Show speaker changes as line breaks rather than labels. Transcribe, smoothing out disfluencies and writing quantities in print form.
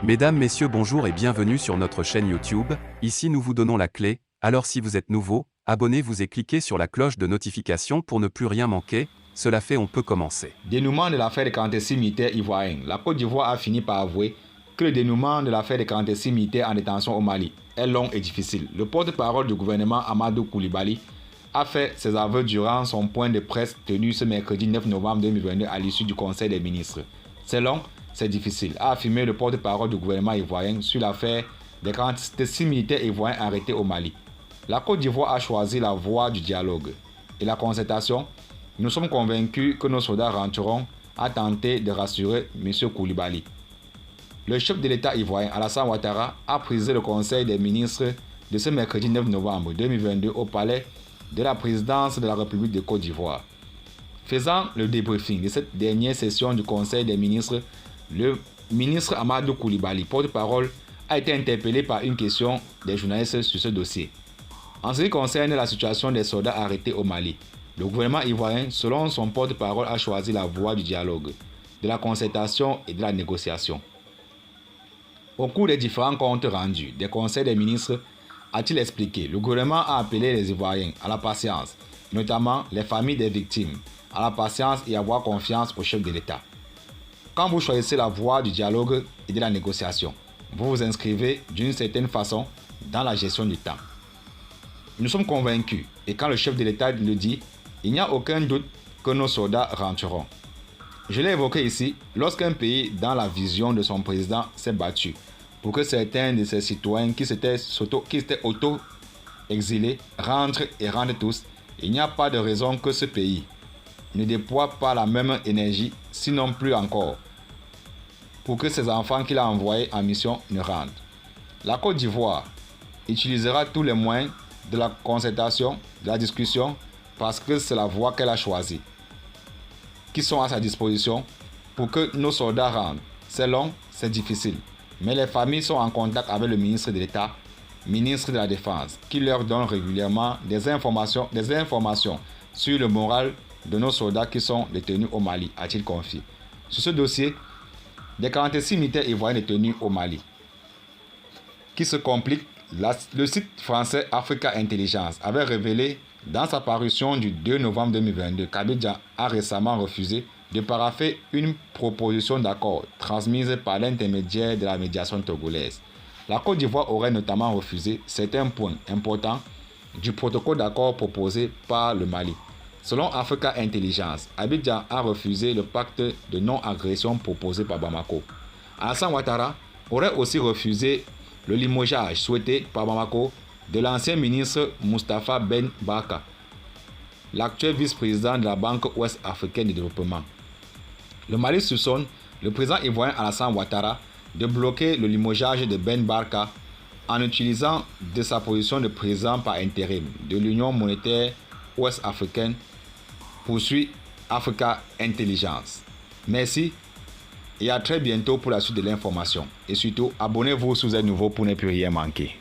Mesdames, Messieurs, bonjour et bienvenue sur notre chaîne YouTube. Ici nous vous donnons la clé, alors si vous êtes nouveau, abonnez-vous et cliquez sur la cloche de notification pour ne plus rien manquer. Cela fait, on peut commencer.
Dénouement de l'affaire des 46 militaires ivoiriens. La Côte d'Ivoire a fini par avouer que le dénouement de l'affaire des 46 militaires en détention au Mali est long et difficile. Le porte-parole du gouvernement Amadou Koulibaly a fait ses aveux durant son point de presse tenu ce mercredi 9 novembre 2022 à l'issue du Conseil des ministres. C'est long, c'est difficile, a affirmé le porte-parole du gouvernement ivoirien sur l'affaire des 46 militaires ivoiriens arrêtés au Mali. La Côte d'Ivoire a choisi la voie du dialogue et la concertation. Nous sommes convaincus que nos soldats rentreront, a tenté de rassurer M. Koulibaly. Le chef de l'État ivoirien, Alassane Ouattara, a présidé le Conseil des ministres de ce mercredi 9 novembre 2022 au palais de la présidence de la République de Côte d'Ivoire. Faisant le débriefing de cette dernière session du Conseil des ministres, le ministre Amadou Koulibaly, porte-parole, a été interpellé par une question des journalistes sur ce dossier. En ce qui concerne la situation des soldats arrêtés au Mali, le gouvernement ivoirien, selon son porte-parole, a choisi la voie du dialogue, de la concertation et de la négociation. Au cours des différents comptes rendus des conseils des ministres, a-t-il expliqué, le gouvernement a appelé les Ivoiriens à la patience, notamment les familles des victimes, à la patience et à avoir confiance au chef de l'État. Quand vous choisissez la voie du dialogue et de la négociation, vous vous inscrivez d'une certaine façon dans la gestion du temps. Nous sommes convaincus, et quand le chef de l'État le dit, il n'y a aucun doute que nos soldats rentreront. Je l'ai évoqué ici, lorsqu'un pays, dans la vision de son président, s'est battu pour que certains de ses citoyens qui s'étaient auto-exilés rentrent et rentrent tous, il n'y a pas de raison que ce pays ne déploie pas la même énergie, sinon plus encore, pour que ses enfants qu'il a envoyés en mission ne rentrent. La Côte d'Ivoire utilisera tous les moyens de la concertation, de la discussion, parce que c'est la voie qu'elle a choisie, qui sont à sa disposition pour que nos soldats rentrent. C'est long, c'est difficile, mais les familles sont en contact avec le ministre de l'État, ministre de la Défense, qui leur donne régulièrement des informations sur le moral de nos soldats qui sont détenus au Mali, a-t-il confié. Sur ce dossier, des 46 militaires ivoiriens détenus au Mali, qui se complique, le site français Africa Intelligence avait révélé dans sa parution du 2 novembre 2022 qu'Abidjan a récemment refusé de parapher une proposition d'accord transmise par l'intermédiaire de la médiation togolaise. La Côte d'Ivoire aurait notamment refusé certains points importants du protocole d'accord proposé par le Mali. Selon Africa Intelligence, Abidjan a refusé le pacte de non-agression proposé par Bamako. Alassane Ouattara aurait aussi refusé le limogeage souhaité par Bamako de l'ancien ministre Moustapha Ben Barka, l'actuel vice-président de la Banque ouest-africaine de développement. Le Mali soupçonne le président ivoirien Alassane Ouattara de bloquer le limogeage de Ben Barka en utilisant de sa position de président par intérim de l'Union monétaire ouest-africaine, poursuit Africa Intelligence. Merci et à très bientôt pour la suite de l'information. Et surtout, abonnez-vous si vous êtes nouveau pour ne plus rien manquer.